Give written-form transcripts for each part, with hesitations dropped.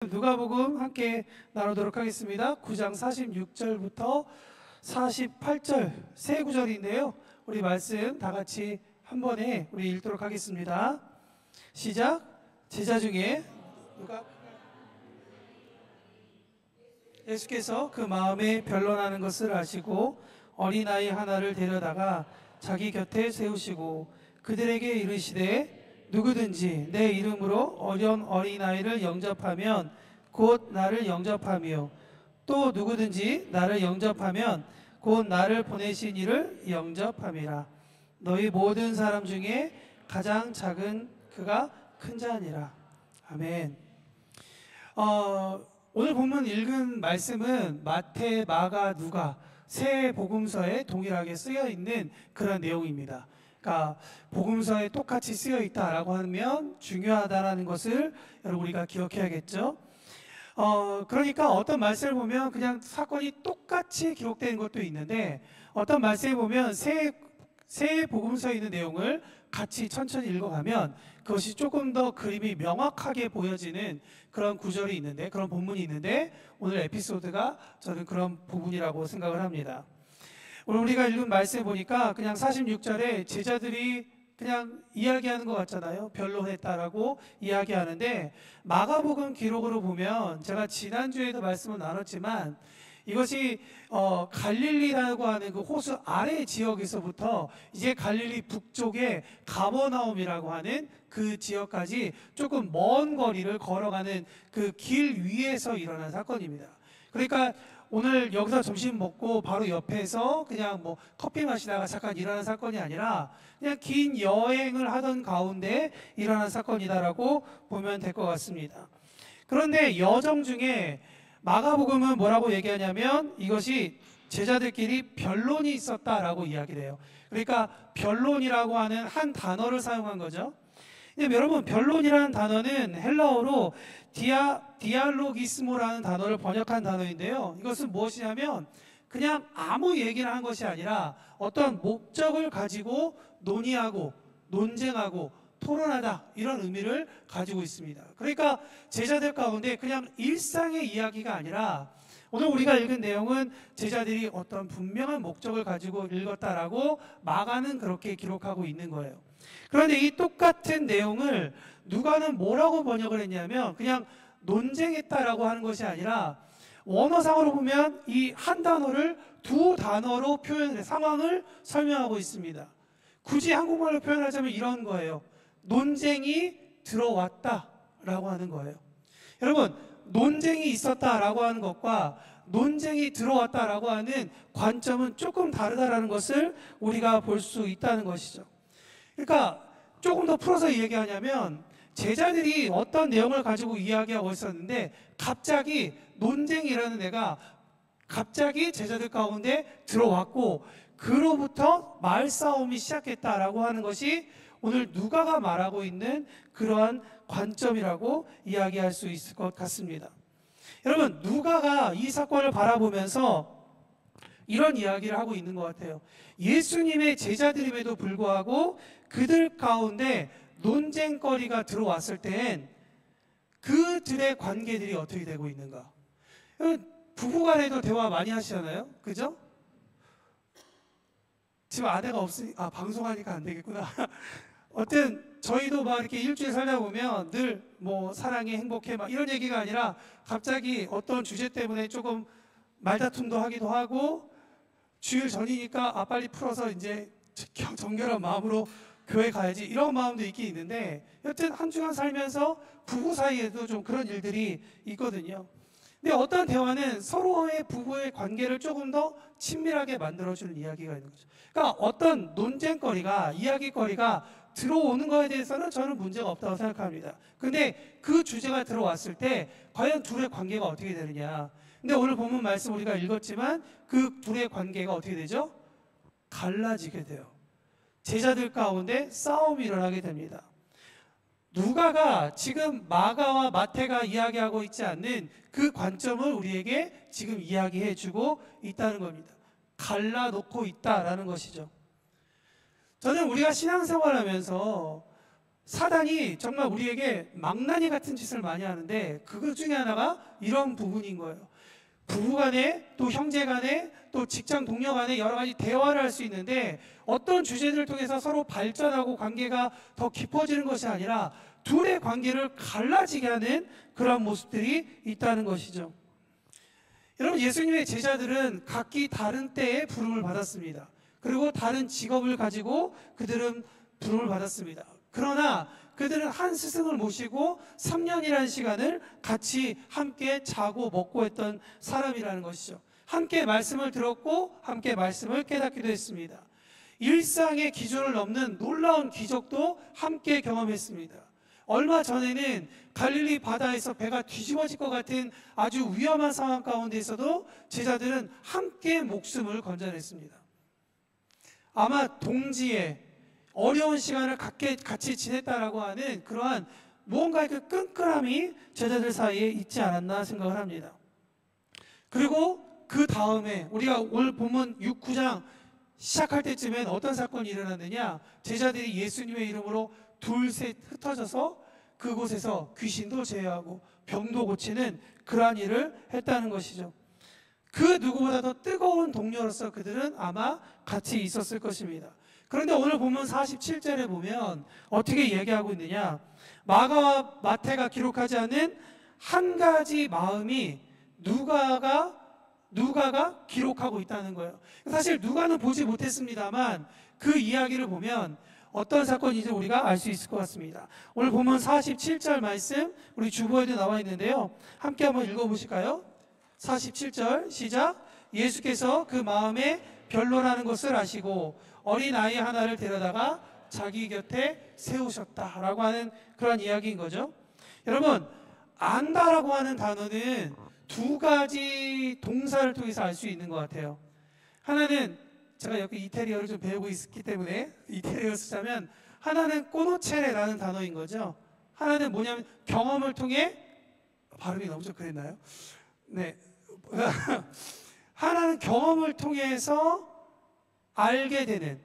누가복음 함께 나누도록 하겠습니다. 9장 46절부터 48절 세 구절인데요. 우리 말씀 다 같이 한 번에 우리 읽도록 하겠습니다. 시작. 제자 중에 누가 예수께서 그 마음에 변론하는 것을 아시고 어린아이 하나를 데려다가 자기 곁에 세우시고 그들에게 이르시되 누구든지 내 이름으로 어린아이를 영접하면 곧 나를 영접하며 또 누구든지 나를 영접하면 곧 나를 보내신 이를 영접함이라. 너희 모든 사람 중에 가장 작은 그가 큰 자니라. 아멘. 오늘 본문 읽은 말씀은 마태, 마가, 누가 세 복음서에 동일하게 쓰여 있는 그런 내용입니다. 그러니까 복음서에 똑같이 쓰여 있다라고 하면 중요하다라는 것을 여러분 우리가 기억해야겠죠. 그러니까 어떤 말씀을 보면 그냥 사건이 똑같이 기록되는 것도 있는데 어떤 말씀을 보면 세 복음서에 있는 내용을 같이 천천히 읽어가면 그것이 조금 더 그림이 명확하게 보여지는 그런 구절이 있는데, 그런 본문이 있는데 오늘 에피소드가 저는 그런 부분이라고 생각을 합니다. 오늘 우리가 읽은 말씀에 보니까 그냥 46절에 제자들이 그냥 이야기하는 것 같잖아요. 변론했다라고 이야기하는데 마가복음 기록으로 보면 제가 지난주에도 말씀을 나눴지만 이것이 갈릴리라고 하는 그 호수 아래 지역에서부터 이제 갈릴리 북쪽의 가버나움이라고 하는 그 지역까지 조금 먼 거리를 걸어가는 그 길 위에서 일어난 사건입니다. 그러니까 오늘 여기서 점심 먹고 바로 옆에서 그냥 뭐 커피 마시다가 잠깐 일어난 사건이 아니라 그냥 긴 여행을 하던 가운데 일어난 사건이다라고 보면 될 것 같습니다. 그런데 여정 중에 마가복음은 뭐라고 얘기하냐면 이것이 제자들끼리 변론이 있었다라고 이야기를 해요. 그러니까 변론이라고 하는 한 단어를 사용한 거죠. 근데 여러분, 변론이라는 단어는 헬라어로 디알로기스모라는 단어를 번역한 단어인데요. 이것은 무엇이냐면 그냥 아무 얘기를 한 것이 아니라 어떤 목적을 가지고 논의하고 논쟁하고 토론하다, 이런 의미를 가지고 있습니다. 그러니까 제자들 가운데 그냥 일상의 이야기가 아니라 오늘 우리가 읽은 내용은 제자들이 어떤 분명한 목적을 가지고 읽었다라고 마가는 그렇게 기록하고 있는 거예요. 그런데 이 똑같은 내용을 누가는 뭐라고 번역을 했냐면 그냥 논쟁했다라고 하는 것이 아니라 원어상으로 보면 이 한 단어를 두 단어로 표현해 상황을 설명하고 있습니다. 굳이 한국말로 표현하자면 이런 거예요. 논쟁이 들어왔다라고 하는 거예요. 여러분, 논쟁이 있었다라고 하는 것과 논쟁이 들어왔다라고 하는 관점은 조금 다르다라는 것을 우리가 볼 수 있다는 것이죠. 그러니까 조금 더 풀어서 얘기하냐면 제자들이 어떤 내용을 가지고 이야기하고 있었는데 갑자기 논쟁이라는 애가 갑자기 제자들 가운데 들어왔고 그로부터 말싸움이 시작했다라고 하는 것이 오늘 누가가 말하고 있는 그러한 관점이라고 이야기할 수 있을 것 같습니다. 여러분, 누가가 이 사건을 바라보면서 이런 이야기를 하고 있는 것 같아요. 예수님의 제자들임에도 불구하고 그들 가운데 논쟁거리가 들어왔을 땐 그들의 관계들이 어떻게 되고 있는가? 부부간에도 대화 많이 하시잖아요, 그죠? 지금 아내가 없으니 방송하니까 안 되겠구나. 어쨌든 저희도 막 이렇게 일주일 살다 보면 늘 뭐 사랑해, 행복해 막 이런 얘기가 아니라 갑자기 어떤 주제 때문에 조금 말다툼도 하기도 하고 주일 전이니까 빨리 풀어서 이제 정결한 마음으로 교회 가야지 이런 마음도 있긴 있는데 여튼 한 주간 살면서 부부 사이에도 좀 그런 일들이 있거든요. 근데 어떤 대화는 서로의 부부의 관계를 조금 더 친밀하게 만들어주는 이야기가 있는 거죠. 그러니까 어떤 논쟁거리가, 이야기거리가 들어오는 거에 대해서는 저는 문제가 없다고 생각합니다. 근데 그 주제가 들어왔을 때 과연 둘의 관계가 어떻게 되느냐. 근데 오늘 본문 말씀 우리가 읽었지만 그 둘의 관계가 어떻게 되죠? 갈라지게 돼요. 제자들 가운데 싸움이 일어나게 됩니다. 누가가 지금 마가와 마태가 이야기하고 있지 않는 그 관점을 우리에게 지금 이야기해 주고 있다는 겁니다. 갈라놓고 있다라는 것이죠. 저는 우리가 신앙생활하면서 사단이 정말 우리에게 망나니 같은 짓을 많이 하는데 그것 중에 하나가 이런 부분인 거예요. 부부간에 또 형제간에 또 직장 동료 간에 여러 가지 대화를 할 수 있는데 어떤 주제들을 통해서 서로 발전하고 관계가 더 깊어지는 것이 아니라 둘의 관계를 갈라지게 하는 그런 모습들이 있다는 것이죠. 여러분, 예수님의 제자들은 각기 다른 때에 부름을 받았습니다. 그리고 다른 직업을 가지고 그들은 부름을 받았습니다. 그러나 그들은 한 스승을 모시고 3년이라는 시간을 같이 함께 자고 먹고 했던 사람이라는 것이죠. 함께 말씀을 들었고 함께 말씀을 깨닫기도 했습니다. 일상의 기준을 넘는 놀라운 기적도 함께 경험했습니다. 얼마 전에는 갈릴리 바다에서 배가 뒤집어질 것 같은 아주 위험한 상황 가운데서도 제자들은 함께 목숨을 건져냈습니다. 아마 동지에 어려운 시간을 같이 지냈다라고 하는 그러한 무언가의 그 끈끈함이 제자들 사이에 있지 않았나 생각을 합니다. 그리고 그 다음에 우리가 오늘 본문 6, 9장 시작할 때쯤엔 어떤 사건이 일어났느냐, 제자들이 예수님의 이름으로 둘셋 흩어져서 그곳에서 귀신도 제어하고 병도 고치는 그러한 일을 했다는 것이죠. 그 누구보다 더 뜨거운 동료로서 그들은 아마 같이 있었을 것입니다. 그런데 오늘 본문 47절에 보면 어떻게 얘기하고 있느냐, 마가와 마태가 기록하지 않은 한 가지 마음이 누가가 기록하고 있다는 거예요. 사실 누가는 보지 못했습니다만 그 이야기를 보면 어떤 사건인지 우리가 알 수 있을 것 같습니다. 오늘 본문 47절 말씀 우리 주보에도 나와 있는데요, 함께 한번 읽어보실까요? 47절 시작. 예수께서 그 마음에 변론하는 것을 아시고 어린아이 하나를 데려다가 자기 곁에 세우셨다라고 하는 그런 이야기인 거죠. 여러분, 안다라고 하는 단어는 두 가지 동사를 통해서 알 수 있는 것 같아요. 하나는 제가 여기 이태리어를 좀 배우고 있기 때문에 이태리어를 쓰자면, 하나는 꼬노체레라는 단어인 거죠. 하나는 뭐냐면 경험을 통해, 발음이 너무 좀 그랬나요? 네. 하나는 경험을 통해서 알게 되는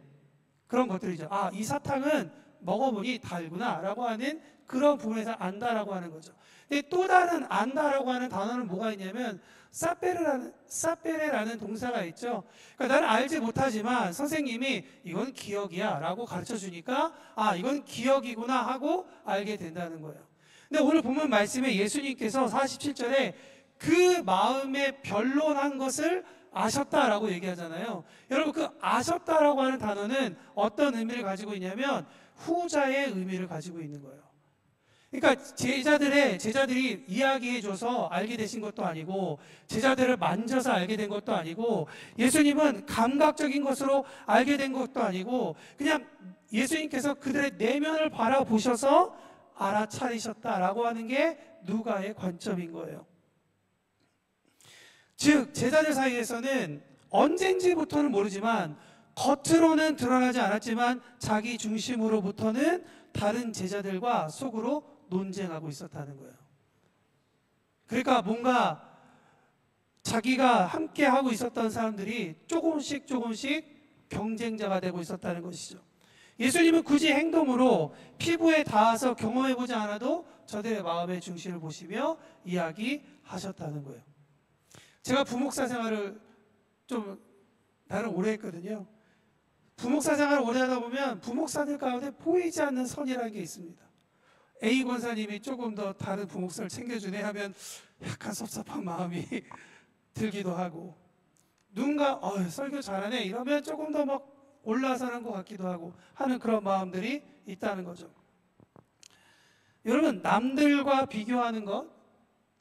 그런 것들이죠. 아, 이 사탕은 먹어보니 달구나 라고 하는 그런 부분에서 안다라고 하는 거죠. 근데 또 다른 안다라고 하는 단어는 뭐가 있냐면 사페레라는 동사가 있죠. 그러니까 나는 알지 못하지만 선생님이 이건 기억이야 라고 가르쳐 주니까 아, 이건 기억이구나 하고 알게 된다는 거예요. 근데 오늘 보면 말씀에 예수님께서 47절에 그 마음에 변론한 것을 아셨다라고 얘기하잖아요. 여러분, 그 아셨다라고 하는 단어는 어떤 의미를 가지고 있냐면 후자의 의미를 가지고 있는 거예요. 그러니까 제자들이 이야기해줘서 알게 되신 것도 아니고, 제자들을 만져서 알게 된 것도 아니고, 예수님은 감각적인 것으로 알게 된 것도 아니고, 그냥 예수님께서 그들의 내면을 바라보셔서 알아차리셨다라고 하는 게 누가의 관점인 거예요. 즉, 제자들 사이에서는 언젠지부터는 모르지만 겉으로는 드러나지 않았지만 자기 중심으로부터는 다른 제자들과 속으로 논쟁하고 있었다는 거예요. 그러니까 뭔가 자기가 함께 하고 있었던 사람들이 조금씩 경쟁자가 되고 있었다는 것이죠. 예수님은 굳이 행동으로 피부에 닿아서 경험해보지 않아도 저들의 마음의 중심을 보시며 이야기하셨다는 거예요. 제가 부목사 생활을 좀 나름 오래 했거든요. 부목사 생활을 오래 하다 보면 부목사들 가운데 보이지 않는 선이라는 게 있습니다. A 권사님이 조금 더 다른 부목사를 챙겨주네 하면 약간 섭섭한 마음이 들기도 하고, 누군가 설교 잘하네 이러면 조금 더 막 올라서는 것 같기도 하고 하는 그런 마음들이 있다는 거죠. 여러분, 남들과 비교하는 것,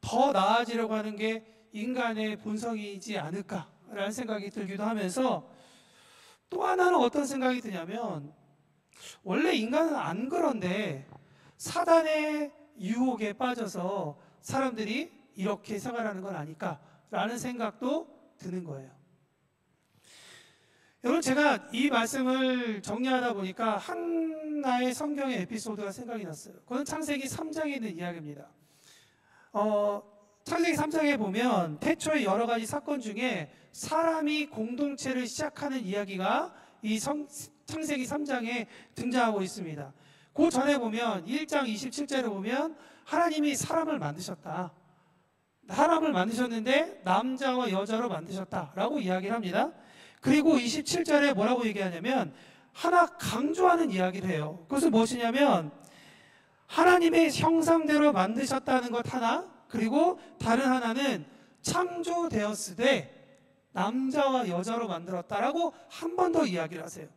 더 나아지려고 하는 게 인간의 본성이지 않을까라는 생각이 들기도 하면서, 또 하나는 어떤 생각이 드냐면 원래 인간은 안 그런데 사단의 유혹에 빠져서 사람들이 이렇게 생활하는 건 아닐까라는 생각도 드는 거예요. 여러분, 제가 이 말씀을 정리하다 보니까 하나의 성경의 에피소드가 생각이 났어요. 그건 창세기 3장에 있는 이야기입니다. 창세기 3장에 보면 태초의 여러 가지 사건 중에 사람이 공동체를 시작하는 이야기가 이 창세기 3장에 등장하고 있습니다. 그 전에 보면 1장 27절에 보면 하나님이 사람을 만드셨다. 사람을 만드셨는데 남자와 여자로 만드셨다라고 이야기를 합니다. 그리고 27절에 뭐라고 얘기하냐면 하나 강조하는 이야기를 해요. 그것은 무엇이냐면 하나님의 형상대로 만드셨다는 것 하나, 그리고 다른 하나는 창조되었으되 남자와 여자로 만들었다라고 한 번 더 이야기를 하세요.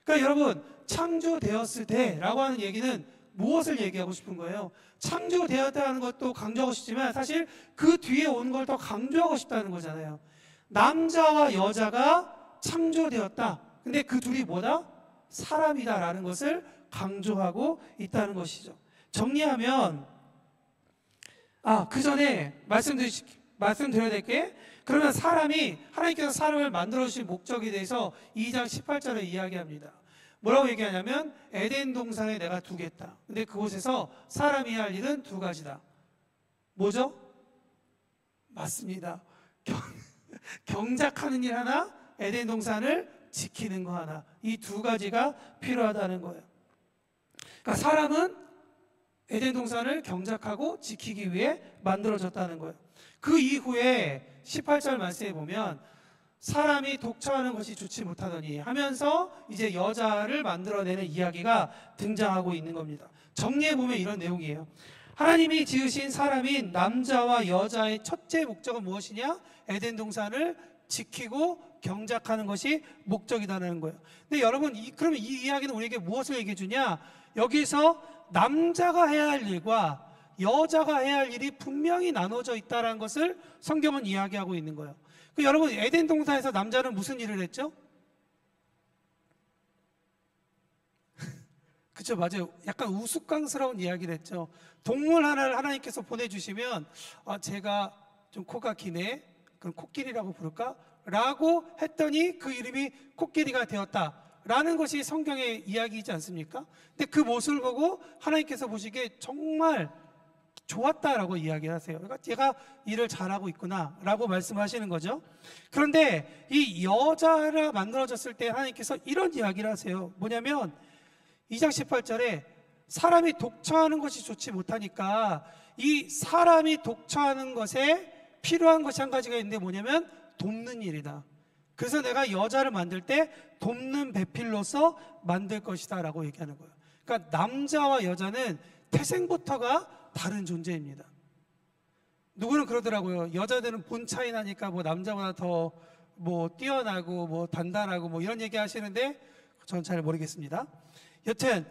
그러니까 여러분, 창조되었으되라고 하는 얘기는 무엇을 얘기하고 싶은 거예요? 창조되었다는 것도 강조하고 싶지만 사실 그 뒤에 온 걸 더 강조하고 싶다는 거잖아요. 남자와 여자가 창조되었다. 근데 그 둘이 뭐다? 사람이다라는 것을 강조하고 있다는 것이죠. 정리하면 그 전에 말씀드려야 될 게, 그러면 사람이, 하나님께서 사람을 만들어주신 목적에 대해서 2장 18절에 이야기합니다. 뭐라고 얘기하냐면 에덴 동산에 내가 두겠다. 근데 그곳에서 사람이 할 일은 두 가지다. 뭐죠? 맞습니다. 경작하는 일 하나, 에덴 동산을 지키는 거 하나. 이 두 가지가 필요하다는 거예요. 그러니까 사람은 에덴 동산을 경작하고 지키기 위해 만들어졌다는 거예요. 그 이후에 18절 말씀에 보면 사람이 독처하는 것이 좋지 못하더니 하면서 이제 여자를 만들어내는 이야기가 등장하고 있는 겁니다. 정리해보면 이런 내용이에요. 하나님이 지으신 사람인 남자와 여자의 첫째 목적은 무엇이냐? 에덴 동산을 지키고 경작하는 것이 목적이라는 거예요. 근데 여러분, 그러면 이 이야기는 우리에게 무엇을 얘기해 주냐? 여기서 남자가 해야 할 일과 여자가 해야 할 일이 분명히 나눠져 있다는 것을 성경은 이야기하고 있는 거예요. 여러분, 에덴 동산에서 남자는 무슨 일을 했죠? 그쵸, 맞아요. 약간 우스꽝스러운 이야기를 했죠. 동물 하나를 하나님께서 보내주시면 제가 좀 코가 기네, 그럼 코끼리라고 부를까? 라고 했더니 그 이름이 코끼리가 되었다 라는 것이 성경의 이야기이지 않습니까? 근데 그 모습을 보고 하나님께서 보시기에 정말 좋았다라고 이야기를 하세요. 그러니까 얘가 일을 잘하고 있구나 라고 말씀하시는 거죠. 그런데 이 여자가 만들어졌을 때 하나님께서 이런 이야기를 하세요. 뭐냐면 2장 18절에 사람이 독처하는 것이 좋지 못하니까 이 사람이 독처하는 것에 필요한 것이 한 가지가 있는데 뭐냐면 돕는 일이다. 그래서 내가 여자를 만들 때 돕는 배필로서 만들 것이다 라고 얘기하는 거예요. 그러니까 남자와 여자는 태생부터가 다른 존재입니다. 누구는 그러더라고요. 여자들은 본 차이 나니까 뭐 남자보다 더 뭐 뛰어나고 뭐 단단하고 뭐 이런 얘기 하시는데 전 잘 모르겠습니다. 여튼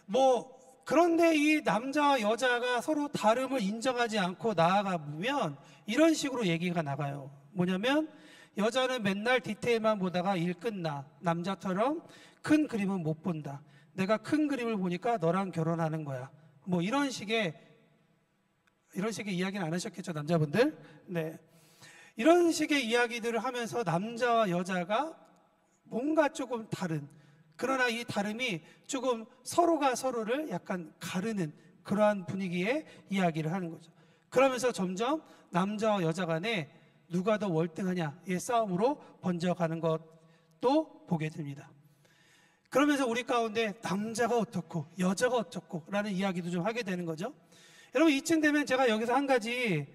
뭐 그런데 이 남자와 여자가 서로 다름을 인정하지 않고 나아가 보면 이런 식으로 얘기가 나가요. 뭐냐면 여자는 맨날 디테일만 보다가 일 끝나. 남자처럼 큰 그림은 못 본다. 내가 큰 그림을 보니까 너랑 결혼하는 거야. 뭐 이런 식의 이야기는 안 하셨겠죠, 남자분들? 네. 이런 식의 이야기들을 하면서 남자와 여자가 뭔가 조금 다른, 그러나 이 다름이 조금 서로가 서로를 약간 가르는 그러한 분위기의 이야기를 하는 거죠. 그러면서 점점 남자와 여자 간에 누가 더 월등하냐의 싸움으로 번져가는 것도 보게 됩니다. 그러면서 우리 가운데 남자가 어떻고 여자가 어떻고 라는 이야기도 좀 하게 되는 거죠. 여러분, 이쯤 되면 제가 여기서 한 가지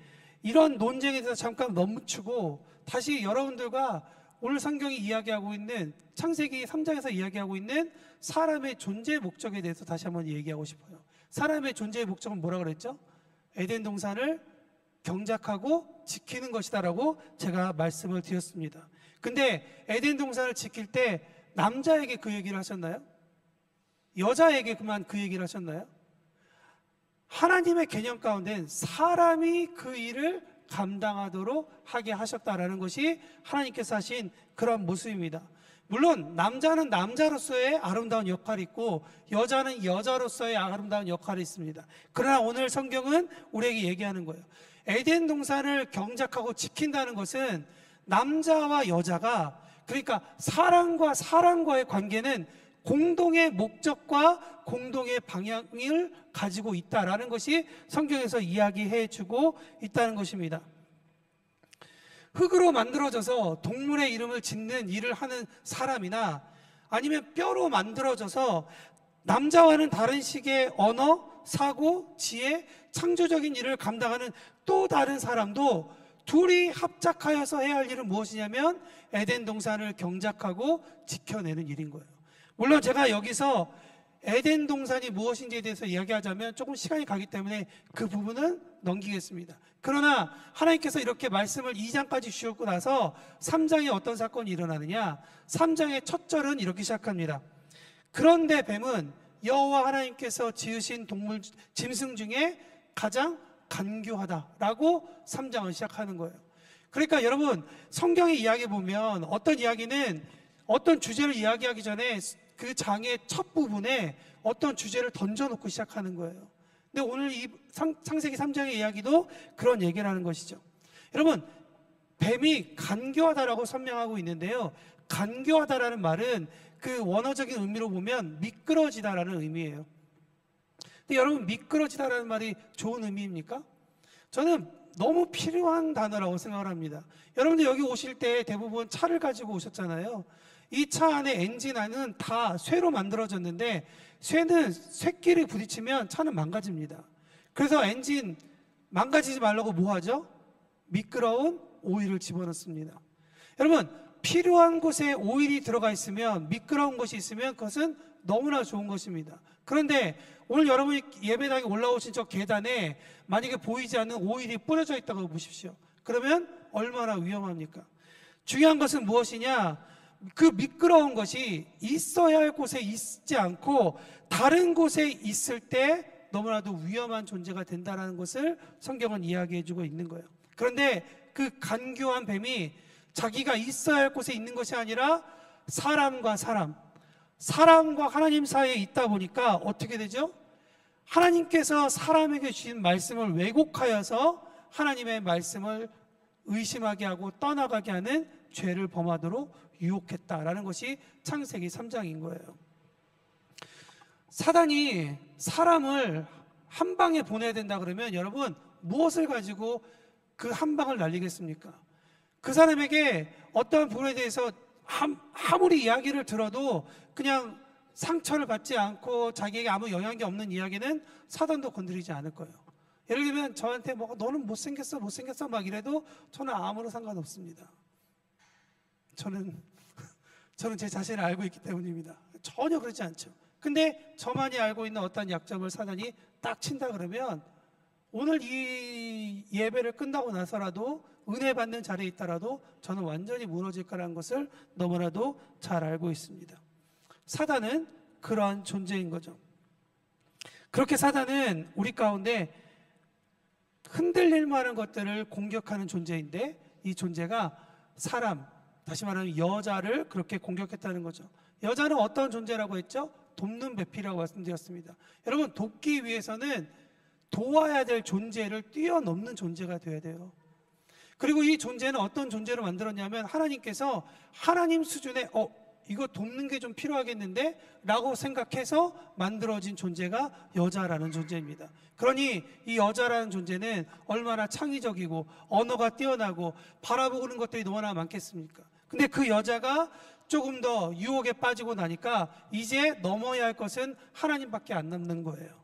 이런 논쟁에 대해서 잠깐 멈추고 다시 여러분들과 오늘 성경이 이야기하고 있는 창세기 3장에서 이야기하고 있는 사람의 존재의 목적에 대해서 다시 한번 얘기하고 싶어요. 사람의 존재의 목적은 뭐라고 그랬죠? 에덴 동산을 경작하고 지키는 것이다 라고 제가 말씀을 드렸습니다. 근데 에덴 동산을 지킬 때 남자에게 그 얘기를 하셨나요? 여자에게만 그 얘기를 하셨나요? 하나님의 개념 가운데는 사람이 그 일을 감당하도록 하게 하셨다라는 것이 하나님께서 하신 그런 모습입니다. 물론 남자는 남자로서의 아름다운 역할이 있고 여자는 여자로서의 아름다운 역할이 있습니다. 그러나 오늘 성경은 우리에게 얘기하는 거예요. 에덴 동산을 경작하고 지킨다는 것은 남자와 여자가, 그러니까 사람과 사람과의 관계는 공동의 목적과 공동의 방향을 가지고 있다라는 것이 성경에서 이야기해 주고 있다는 것입니다. 흙으로 만들어져서 동물의 이름을 짓는 일을 하는 사람이나 아니면 뼈로 만들어져서 남자와는 다른 식의 언어, 사고, 지혜, 창조적인 일을 감당하는 또 다른 사람도 둘이 합작하여서 해야 할 일은 무엇이냐면 에덴 동산을 경작하고 지켜내는 일인 거예요. 물론 제가 여기서 에덴 동산이 무엇인지에 대해서 이야기하자면 조금 시간이 가기 때문에 그 부분은 넘기겠습니다. 그러나 하나님께서 이렇게 말씀을 2장까지 주셨고 나서 3장에 어떤 사건이 일어나느냐, 3장의 첫 절은 이렇게 시작합니다. 그런데 뱀은 여호와 하나님께서 지으신 동물 짐승 중에 가장 간교하다라고 3장을 시작하는 거예요. 그러니까 여러분, 성경의 이야기 보면 어떤 이야기는 어떤 주제를 이야기하기 전에 그 장의 첫 부분에 어떤 주제를 던져놓고 시작하는 거예요. 근데 오늘 이 창세기 3장의 이야기도 그런 얘기를 하는 것이죠. 여러분, 뱀이 간교하다라고 설명하고 있는데요, 간교하다라는 말은 그 원어적인 의미로 보면 미끄러지다라는 의미예요. 근데 여러분, 미끄러지다라는 말이 좋은 의미입니까? 저는 너무 필요한 단어라고 생각을 합니다. 여러분들 여기 오실 때 대부분 차를 가지고 오셨잖아요. 이 차 안에 엔진 안은 다 쇠로 만들어졌는데 쇠는 쇠끼리 부딪히면 차는 망가집니다. 그래서 엔진 망가지지 말라고 뭐 하죠? 미끄러운 오일을 집어넣습니다. 여러분, 필요한 곳에 오일이 들어가 있으면, 미끄러운 것이 있으면 그것은 너무나 좋은 것입니다. 그런데 오늘 여러분이 예배당에 올라오신 저 계단에 만약에 보이지 않는 오일이 뿌려져 있다고 보십시오. 그러면 얼마나 위험합니까? 중요한 것은 무엇이냐? 그 미끄러운 것이 있어야 할 곳에 있지 않고 다른 곳에 있을 때 너무나도 위험한 존재가 된다는 것을 성경은 이야기해 주고 있는 거예요. 그런데 그 간교한 뱀이 자기가 있어야 할 곳에 있는 것이 아니라 사람과 하나님 사이에 있다 보니까 어떻게 되죠? 하나님께서 사람에게 주신 말씀을 왜곡하여서 하나님의 말씀을 의심하게 하고 떠나가게 하는 죄를 범하도록 유혹했다라는 것이 창세기 3장인 거예요. 사단이 사람을 한 방에 보내야 된다 그러면 여러분, 무엇을 가지고 그 한 방을 날리겠습니까? 그 사람에게 어떠한 부분에 대해서 아무리 이야기를 들어도 그냥 상처를 받지 않고 자기에게 아무 영향이 없는 이야기는 사단도 건드리지 않을 거예요. 예를 들면 저한테 뭐 너는 못생겼어 막 이래도 저는 아무런 상관없습니다. 저는 제 자신을 알고 있기 때문입니다. 전혀 그렇지 않죠. 근데 저만이 알고 있는 어떤 약점을 사단이 딱 친다 그러면 오늘 이 예배를 끝나고 나서라도 은혜 받는 자리에 있더라도 저는 완전히 무너질 거라는 것을 너무나도 잘 알고 있습니다. 사단은 그러한 존재인 거죠. 그렇게 사단은 우리 가운데 흔들릴 만한 것들을 공격하는 존재인데, 이 존재가 사람, 다시 말하면 여자를 그렇게 공격했다는 거죠. 여자는 어떤 존재라고 했죠? 돕는 배필이라고 말씀드렸습니다. 여러분, 돕기 위해서는 도와야 될 존재를 뛰어넘는 존재가 되어야 돼요. 그리고 이 존재는 어떤 존재로 만들었냐면 하나님께서 하나님 수준의 이거 돕는 게 좀 필요하겠는데? 라고 생각해서 만들어진 존재가 여자라는 존재입니다. 그러니 이 여자라는 존재는 얼마나 창의적이고 언어가 뛰어나고 바라보는 것들이 너무나 많겠습니까? 근데 그 여자가 조금 더 유혹에 빠지고 나니까 이제 넘어야 할 것은 하나님밖에 안 남는 거예요.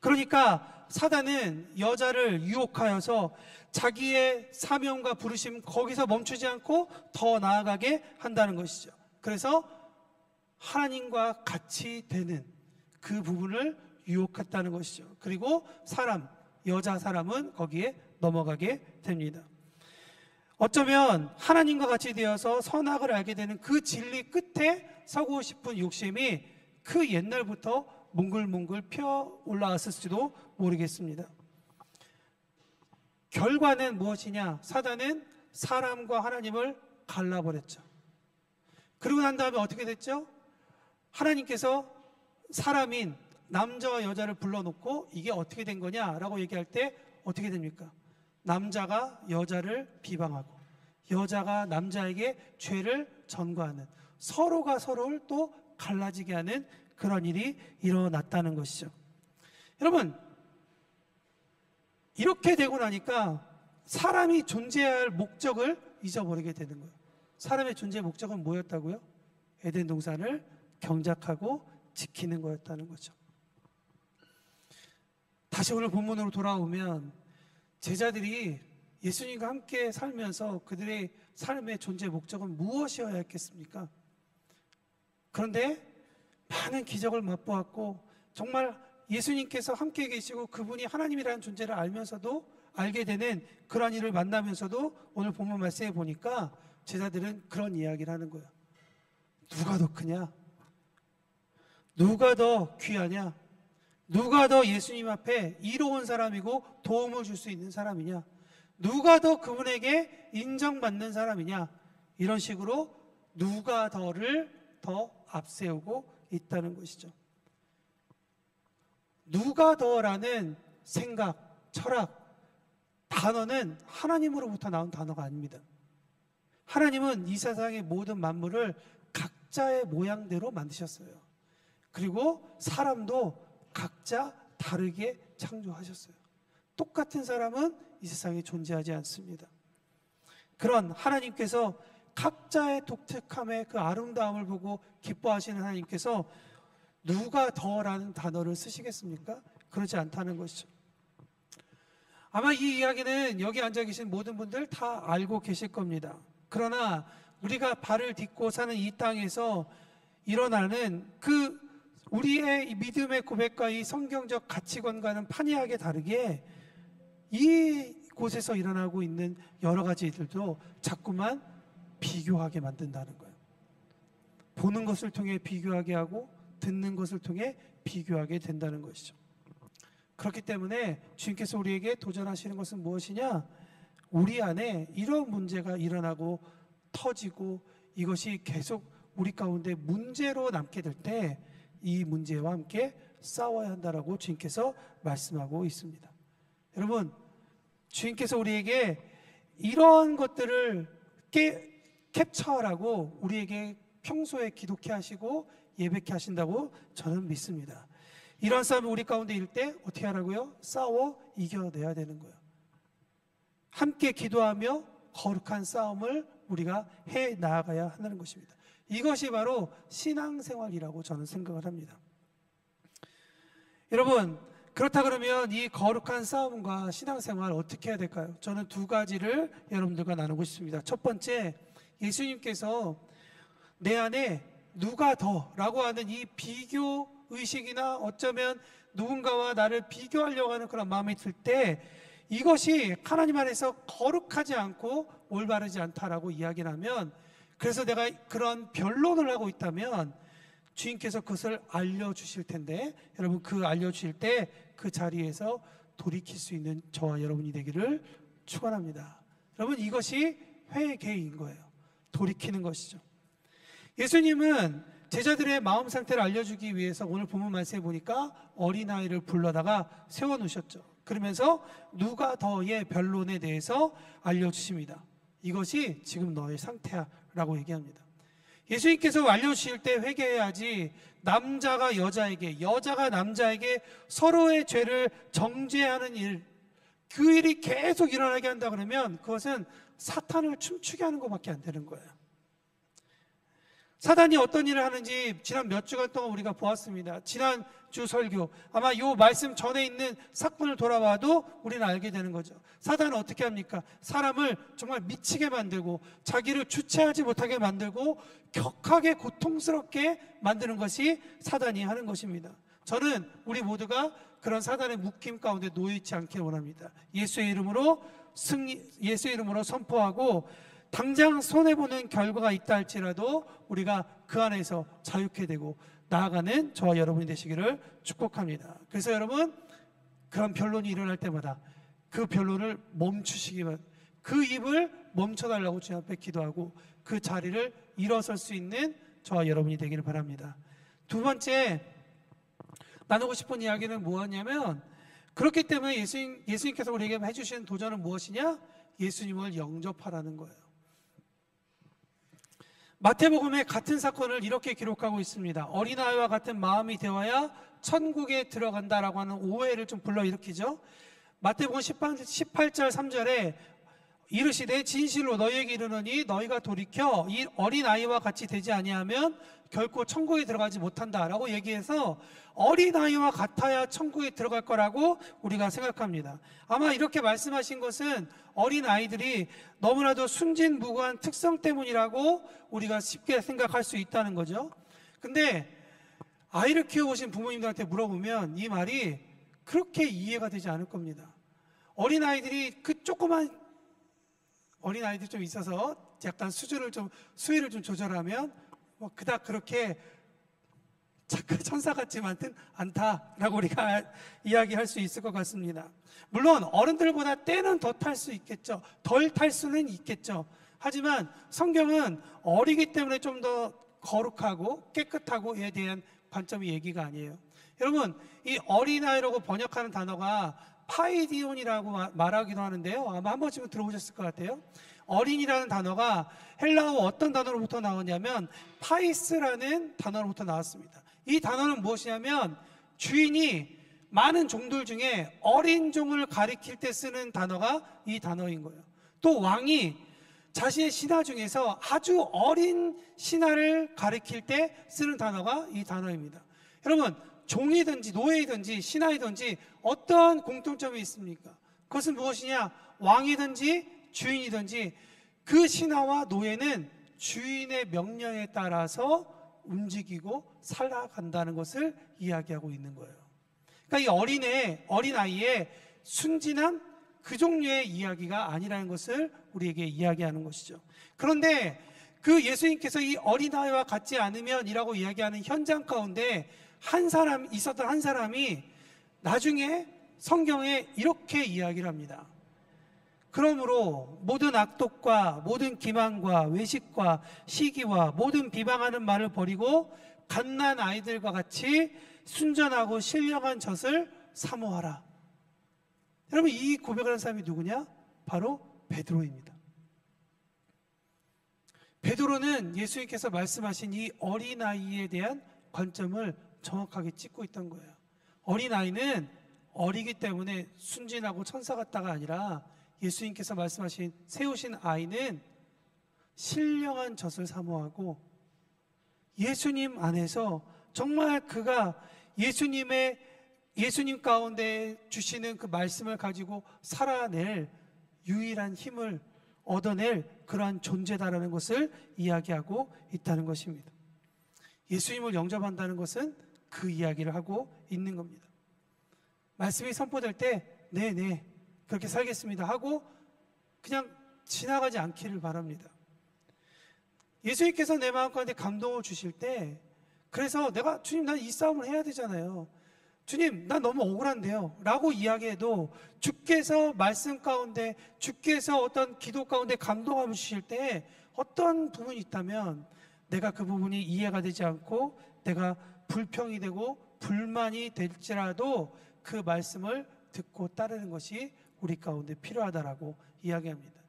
그러니까 사단은 여자를 유혹하여서 자기의 사명과 부르심 거기서 멈추지 않고 더 나아가게 한다는 것이죠. 그래서 하나님과 같이 되는 그 부분을 유혹했다는 것이죠. 그리고 여자 사람은 거기에 넘어가게 됩니다. 어쩌면 하나님과 같이 되어서 선악을 알게 되는 그 진리 끝에 서고 싶은 욕심이 그 옛날부터 몽글몽글 피어 올라왔을지도 모르겠습니다. 결과는 무엇이냐? 사단은 사람과 하나님을 갈라버렸죠. 그리고 난 다음에 어떻게 됐죠? 하나님께서 사람인 남자와 여자를 불러놓고 이게 어떻게 된 거냐라고 얘기할 때 어떻게 됩니까? 남자가 여자를 비방하고 여자가 남자에게 죄를 전가하는, 서로가 서로를 또 갈라지게 하는 그런 일이 일어났다는 것이죠. 여러분, 이렇게 되고 나니까 사람이 존재할 목적을 잊어버리게 되는 거예요. 사람의 존재의 목적은 뭐였다고요? 에덴 동산을 경작하고 지키는 거였다는 거죠. 다시 오늘 본문으로 돌아오면 제자들이 예수님과 함께 살면서 그들의 삶의 존재 목적은 무엇이어야 했겠습니까? 그런데 많은 기적을 맛보았고 정말 예수님께서 함께 계시고 그분이 하나님이라는 존재를 알게 되는 그런 일을 만나면서도 오늘 본문 말씀에 보니까 제자들은 그런 이야기를 하는 거예요. 누가 더 크냐? 누가 더 귀하냐? 누가 더 예수님 앞에 이로운 사람이고 도움을 줄 수 있는 사람이냐? 누가 더 그분에게 인정받는 사람이냐? 이런 식으로 누가 더를 더 앞세우고 있다는 것이죠. 누가 더라는 생각, 철학, 단어는 하나님으로부터 나온 단어가 아닙니다. 하나님은 이 세상의 모든 만물을 각자의 모양대로 만드셨어요. 그리고 사람도 각자 다르게 창조하셨어요. 똑같은 사람은 이 세상에 존재하지 않습니다. 그런 하나님께서 각자의 독특함의 그 아름다움을 보고 기뻐하시는 하나님께서 누가 더라는 단어를 쓰시겠습니까? 그렇지 않다는 것이죠. 아마 이 이야기는 여기 앉아 계신 모든 분들 다 알고 계실 겁니다. 그러나 우리가 발을 딛고 사는 이 땅에서 일어나는 그 우리의 믿음의 고백과 이 성경적 가치관과는 판이하게 다르게 이곳에서 일어나고 있는 여러 가지 일들도 자꾸만 비교하게 만든다는 거예요. 보는 것을 통해 비교하게 하고 듣는 것을 통해 비교하게 된다는 것이죠. 그렇기 때문에 주님께서 우리에게 도전하시는 것은 무엇이냐? 우리 안에 이런 문제가 일어나고 터지고 이것이 계속 우리 가운데 문제로 남게 될 때 이 문제와 함께 싸워야 한다라고 주님께서 말씀하고 있습니다. 여러분, 주님께서 우리에게 이런 것들을 캡처하라고 우리에게 평소에 기독케 하시고 예배케 하신다고 저는 믿습니다. 이런 싸움이 우리 가운데 일 때 어떻게 하라고요? 싸워 이겨내야 되는 거예요. 함께 기도하며 거룩한 싸움을 우리가 해 나아가야 한다는 것입니다. 이것이 바로 신앙생활이라고 저는 생각을 합니다. 여러분, 그렇다 그러면 이 거룩한 싸움과 신앙생활 어떻게 해야 될까요? 저는 두 가지를 여러분들과 나누고 싶습니다. 첫 번째, 예수님께서 내 안에 누가 더라고 하는 이 비교 의식이나 어쩌면 누군가와 나를 비교하려고 하는 그런 마음이 들 때 이것이 하나님 안에서 거룩하지 않고 올바르지 않다라고 이야기를 하면, 그래서 내가 그런 변론을 하고 있다면 주님께서 그것을 알려주실 텐데, 여러분 그 알려주실 때 그 자리에서 돌이킬 수 있는 저와 여러분이 되기를 축원합니다. 여러분, 이것이 회개인 거예요. 돌이키는 것이죠. 예수님은 제자들의 마음 상태를 알려주기 위해서 오늘 본문 말씀에 보니까 어린아이를 불러다가 세워놓으셨죠. 그러면서 누가 더의 변론에 대해서 알려주십니다. 이것이 지금 너의 상태야 라고 얘기합니다. 예수님께서 알려주실 때 회개해야지, 남자가 여자에게, 여자가 남자에게 서로의 죄를 정죄하는 일, 그 일이 계속 일어나게 한다 그러면 그것은 사탄을 춤추게 하는 것밖에 안 되는 거예요. 사단이 어떤 일을 하는지 지난 몇 주간 동안 우리가 보았습니다. 지난 주 설교, 아마 이 말씀 전에 있는 사건을 돌아봐도 우리는 알게 되는 거죠. 사단은 어떻게 합니까? 사람을 정말 미치게 만들고 자기를 주체하지 못하게 만들고 격하게 고통스럽게 만드는 것이 사단이 하는 것입니다. 저는 우리 모두가 그런 사단의 묶임 가운데 놓이지 않기를 원합니다. 예수의 이름으로 예수의 이름으로 선포하고, 당장 손해보는 결과가 있다 할지라도 우리가 그 안에서 자유케 되고 나아가는 저와 여러분이 되시기를 축복합니다. 그래서 여러분, 그런 변론이 일어날 때마다 그 변론을 멈추시기만, 그 입을 멈춰달라고 주님 앞에 기도하고 그 자리를 일어설 수 있는 저와 여러분이 되기를 바랍니다. 두 번째 나누고 싶은 이야기는 무엇이냐면, 그렇기 때문에 예수님께서 우리에게 해주시는 도전은 무엇이냐? 예수님을 영접하라는 거예요. 마태복음에 같은 사건을 이렇게 기록하고 있습니다. 어린아이와 같은 마음이 되어야 천국에 들어간다라고 하는 오해를 좀 불러일으키죠. 마태복음 18절 3절에 이르시되 진실로 너희에게 이르노니 너희가 돌이켜 이 어린아이와 같이 되지 아니하면 결코 천국에 들어가지 못한다라고 얘기해서 어린아이와 같아야 천국에 들어갈 거라고 우리가 생각합니다. 아마 이렇게 말씀하신 것은 어린아이들이 너무나도 순진무구한 특성 때문이라고 우리가 쉽게 생각할 수 있다는 거죠. 근데 아이를 키워보신 부모님들한테 물어보면 이 말이 그렇게 이해가 되지 않을 겁니다. 어린아이들이 그 조그만 어린아이들이 좀 있어서 약간 수위를 좀 조절하면 뭐 그닥 그렇게 착한 천사 같지만은 않다라고 우리가 이야기할 수 있을 것 같습니다. 물론 어른들보다 때는 더 탈 수 있겠죠. 덜 탈 수는 있겠죠. 하지만 성경은 어리기 때문에 좀 더 거룩하고 깨끗하고에 대한 관점이 얘기가 아니에요. 여러분, 이 어린아이라고 번역하는 단어가 파이디온이라고 말하기도 하는데요. 아마 한 번쯤은 들어보셨을 것 같아요. 어린이라는 단어가 헬라어 어떤 단어로부터 나오냐면 파이스라는 단어로부터 나왔습니다. 이 단어는 무엇이냐면 주인이 많은 종들 중에 어린 종을 가리킬 때 쓰는 단어가 이 단어인 거예요. 또 왕이 자신의 신하 중에서 아주 어린 신하를 가리킬 때 쓰는 단어가 이 단어입니다. 여러분, 종이든지 노예이든지 신하이든지 어떤 공통점이 있습니까? 그것은 무엇이냐? 왕이든지 주인이든지 그 신하와 노예는 주인의 명령에 따라서 움직이고 살아간다는 것을 이야기하고 있는 거예요. 그러니까 이 어린아이의 순진함, 그 종류의 이야기가 아니라는 것을 우리에게 이야기하는 것이죠. 그런데 그 예수님께서 이 어린아이와 같지 않으면이라고 이야기하는 현장 가운데 있었던 한 사람이 나중에 성경에 이렇게 이야기를 합니다. 그러므로 모든 악독과 모든 기만과 외식과 시기와 모든 비방하는 말을 버리고 갓난 아이들과 같이 순전하고 신령한 젖을 사모하라. 여러분, 이 고백을 한 사람이 누구냐? 바로 베드로입니다. 베드로는 예수님께서 말씀하신 이 어린아이에 대한 관점을 정확하게 찍고 있던 거예요. 어린아이는 어리기 때문에 순진하고 천사 같다가 아니라 예수님께서 말씀하신 세우신 아이는 신령한 젖을 사모하고 예수님 안에서 정말 그가 예수님 가운데 주시는 그 말씀을 가지고 살아낼 유일한 힘을 얻어낼 그러한 존재다라는 것을 이야기하고 있다는 것입니다. 예수님을 영접한다는 것은 그 이야기를 하고 있는 겁니다. 말씀이 선포될 때 네 그렇게 살겠습니다 하고 그냥 지나가지 않기를 바랍니다. 예수님께서 내 마음 가운데 감동을 주실 때 그래서 내가 주님 난 이 싸움을 해야 되잖아요. 주님 난 너무 억울한데요 라고 이야기해도 주께서 말씀 가운데 주께서 어떤 기도 가운데 감동을 주실 때 어떤 부분이 있다면 내가 그 부분이 이해가 되지 않고 내가 불평이 되고 불만이 될지라도 그 말씀을 듣고 따르는 것이 우리 가운데 필요하다라고 이야기합니다.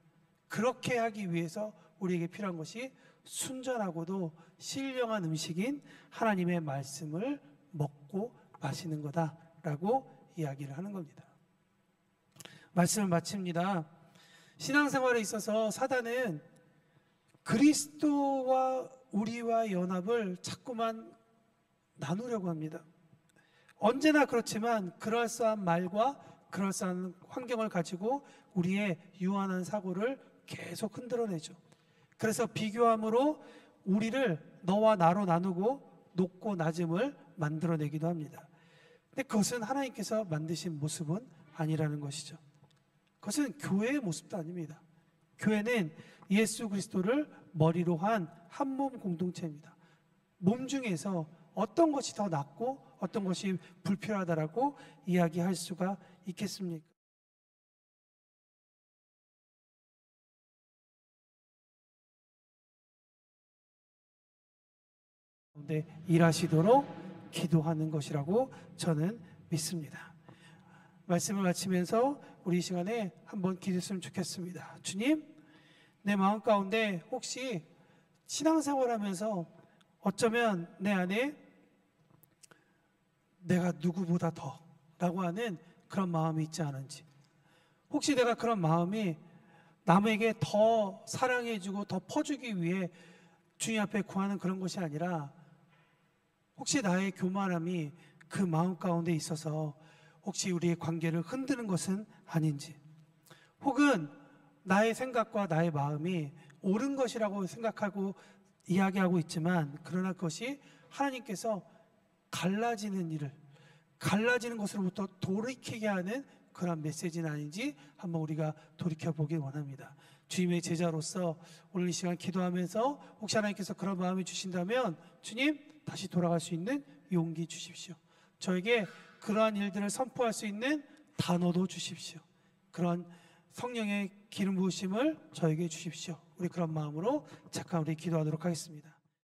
그렇게 하기 위해서 우리에게 필요한 것이 순전하고도 신령한 음식인 하나님의 말씀을 먹고 마시는 거다라고 이야기를 하는 겁니다. 말씀을 마칩니다. 신앙생활에 있어서 사단은 그리스도와 우리와 연합을 자꾸만 나누려고 합니다. 언제나 그렇지만 그럴싸한 말과 그럴싸한 환경을 가지고 우리의 유한한 사고를 계속 흔들어내죠. 그래서 비교함으로 우리를 너와 나로 나누고 높고 낮음을 만들어내기도 합니다. 근데 그것은 하나님께서 만드신 모습은 아니라는 것이죠. 그것은 교회의 모습도 아닙니다. 교회는 예수 그리스도를 머리로 한 한 몸 공동체입니다. 몸 중에서 어떤 것이 더 낫고 어떤 것이 불필요하다라고 이야기할 수가 있겠습니까? 네, 일하시도록 기도하는 것이라고 저는 믿습니다. 말씀을 마치면서 우리 이 시간에 한번 기도했으면 좋겠습니다. 주님, 내 마음 가운데 혹시 신앙생활하면서 어쩌면 내 안에 내가 누구보다 더라고 하는 그런 마음이 있지 않은지, 혹시 내가 그런 마음이 남에게 더 사랑해주고 더 퍼주기 위해 주님 앞에 구하는 그런 것이 아니라 혹시 나의 교만함이 그 마음 가운데 있어서 혹시 우리의 관계를 흔드는 것은 아닌지, 혹은 나의 생각과 나의 마음이 옳은 것이라고 생각하고 이야기하고 있지만 그러나 그것이 하나님께서 갈라지는 일을, 갈라지는 것으로부터 돌이키게 하는 그런 메시지는 아닌지 한번 우리가 돌이켜보기 원합니다. 주님의 제자로서 오늘 이 시간 기도하면서 혹시 하나님께서 그런 마음을 주신다면 주님 다시 돌아갈 수 있는 용기 주십시오. 저에게 그러한 일들을 선포할 수 있는 단어도 주십시오. 그런 성령의 기름 부으심을 저에게 주십시오. 우리 그런 마음으로 잠깐 우리 기도하도록 하겠습니다.